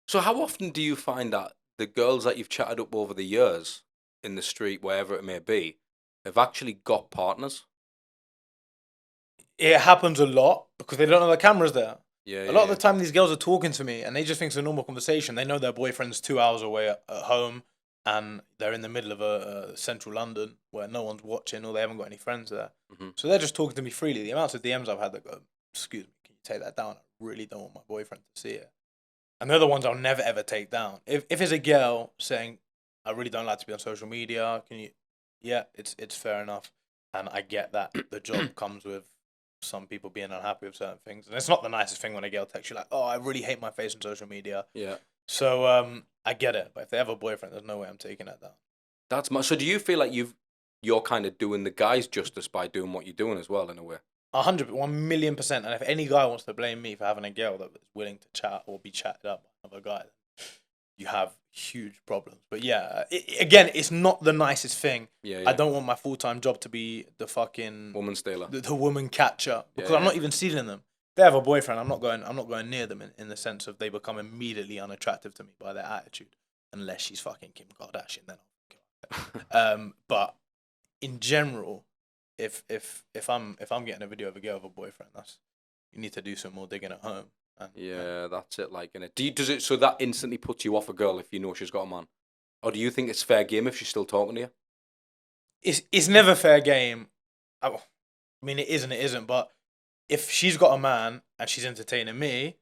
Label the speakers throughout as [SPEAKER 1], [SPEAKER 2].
[SPEAKER 1] So how often do you find that the girls that you've chatted up over the years in the street, wherever it may be, have actually got partners?
[SPEAKER 2] It happens a lot because they don't know the camera's there.
[SPEAKER 1] Yeah,
[SPEAKER 2] A lot of
[SPEAKER 1] yeah,
[SPEAKER 2] the time, these girls are talking to me and they just think it's a normal conversation. They know their boyfriend's 2 hours away at home and they're in the middle of a central London where no one's watching or they haven't got any friends there.
[SPEAKER 1] yeah. Hmm.
[SPEAKER 2] So they're just talking to me freely. The amounts of DMs I've had that go, "Excuse me, can you take that down? I really don't want my boyfriend to see it." And they're the ones I'll never ever take down. If it's a girl saying, "I really don't like to be on social media," can you? Yeah, it's fair enough, and I get that the job comes with some people being unhappy with certain things, and it's not the nicest thing when a girl texts you like, "Oh, I really hate my face on social media."
[SPEAKER 1] Yeah.
[SPEAKER 2] So I get it, but if they have a boyfriend, there's no way I'm taking that down.
[SPEAKER 1] That's my. So do you feel like you're kind of doing the guys justice by doing what you're doing as well in a way?
[SPEAKER 2] 100, 1,000,000%. And if any guy wants to blame me for having a girl that was willing to chat or be chatted up by another guy, you have huge problems. But yeah, again, it's not the nicest thing.
[SPEAKER 1] Yeah,
[SPEAKER 2] I
[SPEAKER 1] yeah.
[SPEAKER 2] don't want my full time job to be the fucking
[SPEAKER 1] Woman stealer.
[SPEAKER 2] the woman catcher
[SPEAKER 1] Yeah,
[SPEAKER 2] because I'm
[SPEAKER 1] yeah.
[SPEAKER 2] not even stealing them. If they have a boyfriend, I'm not going. I'm not going near them in the sense of they become immediately unattractive to me by their attitude, unless she's fucking Kim Kardashian. Then but in general, if I'm getting a video of a girl with a boyfriend, that's you need to do some more digging at home. And
[SPEAKER 1] Yeah, that's it. Like, in it. Does it so that instantly puts you off a girl if you know she's got a man, or do you think it's fair game if she's still talking to you?
[SPEAKER 2] it's never fair game. I mean, it is and it isn't. But if she's got a man and she's entertaining me,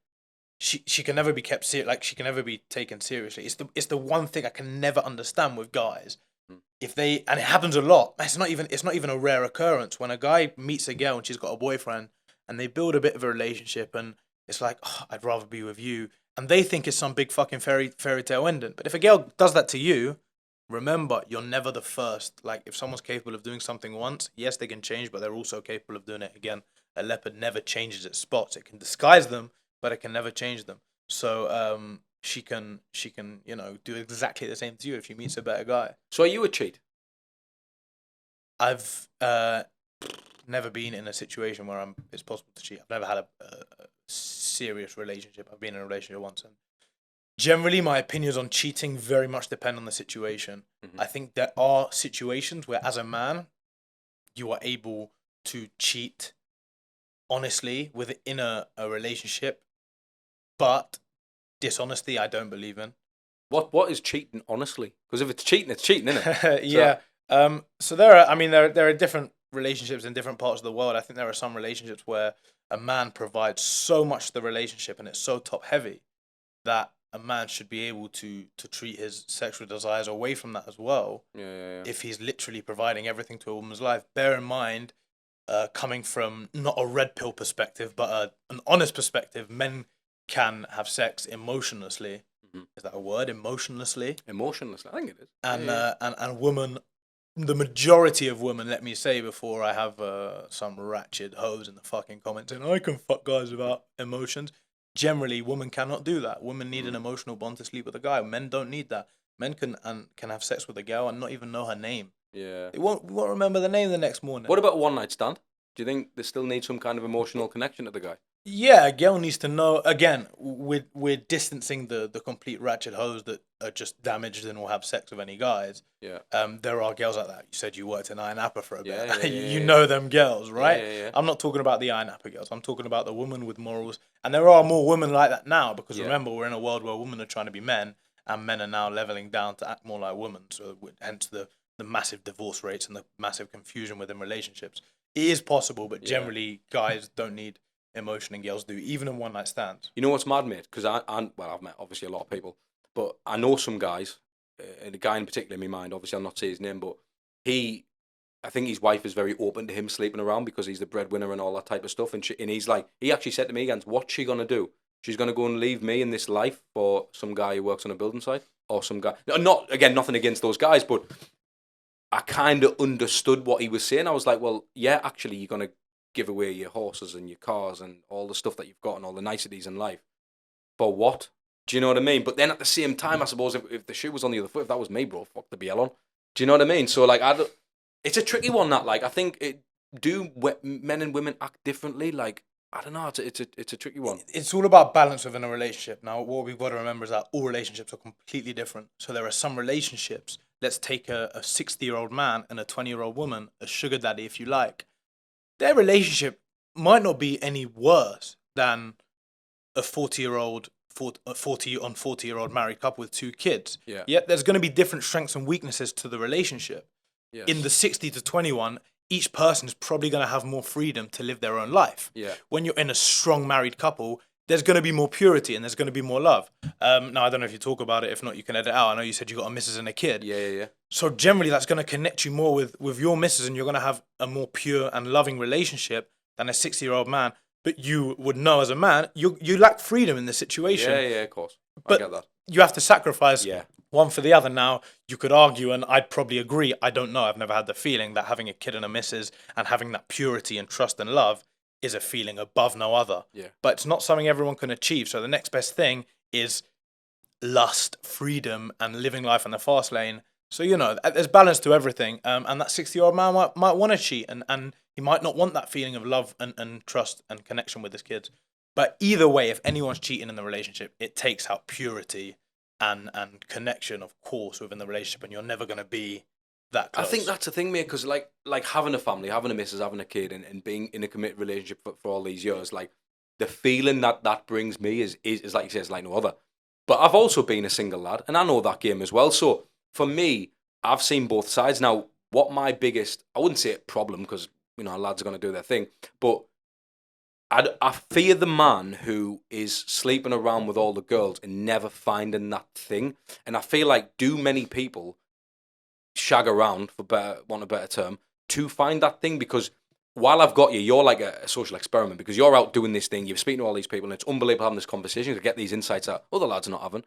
[SPEAKER 2] she can never be kept serious. Like she can never be taken seriously. It's the one thing I can never understand with guys.
[SPEAKER 1] Mm.
[SPEAKER 2] If they and it happens a lot. It's not even a rare occurrence when a guy meets a girl and she's got a boyfriend and they build a bit of a relationship and it's like, "Oh, I'd rather be with you," and they think it's some big fucking fairy tale ending. But if a girl does that to you, remember you're never the first. Like if someone's capable of doing something once, yes, they can change, but they're also capable of doing it again. A leopard never changes its spots. It can disguise them, but it can never change them. So she can do exactly the same to you if she meets a better guy.
[SPEAKER 1] So are you a cheat?
[SPEAKER 2] I've never been in a situation where it's possible to cheat. I've never had a serious relationship. I've been in a relationship once, and generally my opinions on cheating very much depend on the situation.
[SPEAKER 1] Hmm.
[SPEAKER 2] I think there are situations where, as a man, you are able to cheat honestly within a relationship, but dishonesty, I don't believe in.
[SPEAKER 1] What is cheating, honestly? Because if it's cheating, isn't it? So
[SPEAKER 2] Yeah. So there are. I mean, there are different relationships in different parts of the world. I think there are some relationships where a man provides so much to the relationship and it's so top heavy that a man should be able to treat his sexual desires away from that as well.
[SPEAKER 1] yeah, yeah, yeah.
[SPEAKER 2] If he's literally providing everything to a woman's life, bear in mind, coming from not a red pill perspective but an honest perspective, men can have sex emotionlessly.
[SPEAKER 1] Hmm.
[SPEAKER 2] Is that a word? Emotionlessly.
[SPEAKER 1] Emotionless, I think it is.
[SPEAKER 2] And
[SPEAKER 1] Yeah, yeah.
[SPEAKER 2] women, the majority of women, let me say before I have some ratchet hoes in the fucking comments and I can fuck guys without emotions. Generally, women cannot do that. Women need an
[SPEAKER 1] Mm.
[SPEAKER 2] emotional bond to sleep with a guy. Men don't need that. Men can have sex with a girl and not even know her name.
[SPEAKER 1] Yeah.
[SPEAKER 2] They won't remember the name the next morning.
[SPEAKER 1] What about a one night stand? Do you think they still need some kind of emotional connection to the guy?
[SPEAKER 2] Yeah, a girl needs to know. Again, we're distancing the complete ratchet hoes that are just damaged and will have sex with any guys.
[SPEAKER 1] Yeah.
[SPEAKER 2] There are girls like that. You said you worked in Iron Appa for a bit.
[SPEAKER 1] Yeah, yeah,
[SPEAKER 2] You
[SPEAKER 1] yeah,
[SPEAKER 2] know them girls,
[SPEAKER 1] yeah,
[SPEAKER 2] right?
[SPEAKER 1] yeah, yeah,
[SPEAKER 2] I'm not talking about the Iron Appa girls. I'm talking about the woman with morals. And there are more women like that now because
[SPEAKER 1] yeah.
[SPEAKER 2] remember, we're in a world where women are trying to be men and men are now leveling down to act more like women. So hence the massive divorce rates and the massive confusion within relationships. It is possible, but
[SPEAKER 1] Yeah.
[SPEAKER 2] generally, guys don't need emotion and girls do, even in one night stands.
[SPEAKER 1] You know what's mad, mate? Because I've met obviously a lot of people, but I know some guys, and a guy in particular in my mind. Obviously, I'll not say his name, but I think his wife is very open to him sleeping around because he's the breadwinner and all that type of stuff. And he's like, he actually said to me again, "What's she gonna do? She's gonna go and leave me in this life for some guy who works on a building site or some guy." No, not again, nothing against those guys, but I kind of understood what he was saying. I was like, well, yeah, actually, you're gonna give away your horses and your cars and all the stuff that you've got and all the niceties in life for what? Do you know what I mean? But then at the same time, I suppose if the shoe was on the other foot, if that was me, bro, fuck the BL on. Do you know what I mean? So like, it's a tricky one. That like, I think men and women act differently. Like, I don't know. It's a tricky one.
[SPEAKER 2] It's all about balance within a relationship. Now, what we've got to remember is that all relationships are completely different. So there are some relationships. Let's take a 60-year-old man and a 20-year-old woman, a sugar daddy, if you like. Their relationship might not be any worse than a 40-year-old, a 40-year-old married couple with 2 kids.
[SPEAKER 1] Yeah.
[SPEAKER 2] Yet there's going to be different strengths and weaknesses to the relationship.
[SPEAKER 1] Yes.
[SPEAKER 2] In the 60 to 21, each person is probably going to have more freedom to live their own life.
[SPEAKER 1] Yeah.
[SPEAKER 2] When you're in a strong married couple, there's going to be more purity and there's going to be more love. Now, I don't know if you talk about it. If not, you can edit out. I know you said you got a missus and a kid.
[SPEAKER 1] Yeah.
[SPEAKER 2] So generally, that's going to connect you more with your missus, and you're going to have a more pure and loving relationship than a 60-year-old man. But you would know as a man, you lack freedom in this situation.
[SPEAKER 1] Yeah, of course.
[SPEAKER 2] But
[SPEAKER 1] I get that.
[SPEAKER 2] you have to sacrifice
[SPEAKER 1] Yeah.
[SPEAKER 2] one for the other. Now, you could argue, and I'd probably agree, I don't know, I've never had the feeling that having a kid and a missus and having that purity and trust and love is a feeling above no other.
[SPEAKER 1] Yeah.
[SPEAKER 2] But it's not something everyone can achieve. So the next best thing is lust, freedom, and living life in the fast lane. So, you know, there's balance to everything. And that 60-year-old man might want to cheat, and he might not want that feeling of love and trust and connection with his kids. But either way, if anyone's cheating in the relationship, it takes out purity and connection, of course, within the relationship, and you're never going to be that close.
[SPEAKER 1] I think that's the thing, mate, because like having a family, having a missus, having a kid, and being in a committed relationship for all these years, like the feeling that brings me is like you say, it's like no other. But I've also been a single lad, and I know that game as well. So for me, I've seen both sides. Now, what my biggest, I wouldn't say a problem, because, you know, lads are going to do their thing, but I fear the man who is sleeping around with all the girls and never finding that thing. And I feel like, do many people shag around, for want a better term, to find that thing? Because while I've got you, you're like a social experiment, because you're out doing this thing, you're speaking to all these people, and it's unbelievable having this conversation to get these insights that other lads are not having.